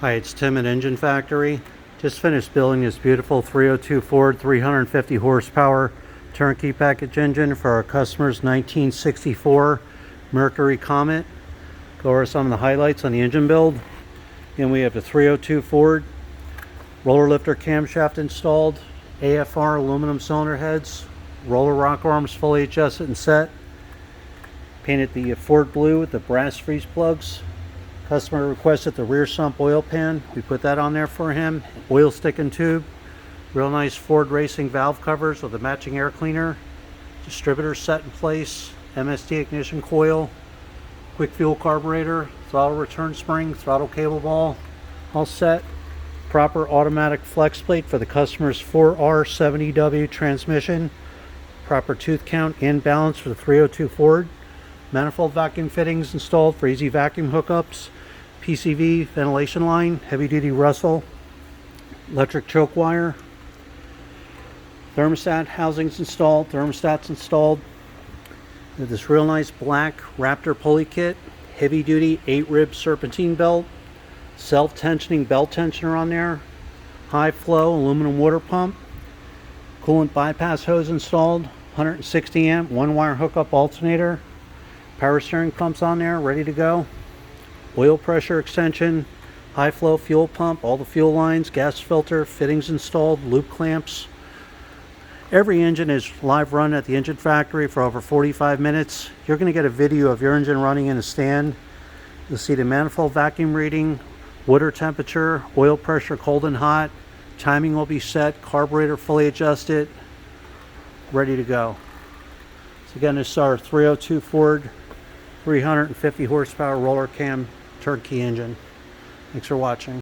Hi, it's Tim at Engine Factory. Just finished building this beautiful 302 Ford 350 horsepower turnkey package engine for our customer's 1964 Mercury Comet. Go over some of the highlights on the engine build. And we have the 302 Ford roller lifter camshaft installed, AFR aluminum cylinder heads, roller rock arms fully adjusted and set. Painted the Ford blue with the brass freeze plugs. Customer requested the rear sump oil pan. We put that on there for him. Oil stick and tube. Real nice Ford Racing valve covers with a matching air cleaner. Distributor set in place. MSD ignition coil. Quick fuel carburetor. Throttle return spring. Throttle cable ball. All set. Proper automatic flex plate for the customer's 4R70W transmission. Proper tooth count and balance for the 302 Ford. Manifold vacuum fittings installed for easy vacuum hookups. PCV ventilation line, heavy duty Russell, electric choke wire. Thermostat housings installed, thermostats installed. With this real nice black Raptor pulley kit, heavy duty 8-rib serpentine belt, self-tensioning belt tensioner on there, high flow aluminum water pump, coolant bypass hose installed, 160 amp 1-wire hookup alternator. Power steering pumps on there, ready to go. Oil pressure extension, high flow fuel pump, all the fuel lines, gas filter, fittings installed, loop clamps. Every engine is live run at the engine factory for over 45 minutes. You're going to get a video of your engine running in a stand. You'll see the manifold vacuum reading, water temperature, oil pressure cold and hot. Timing will be set, carburetor fully adjusted, ready to go. So again, this is our 302 Ford 350 horsepower roller cam turnkey engine. Thanks for watching.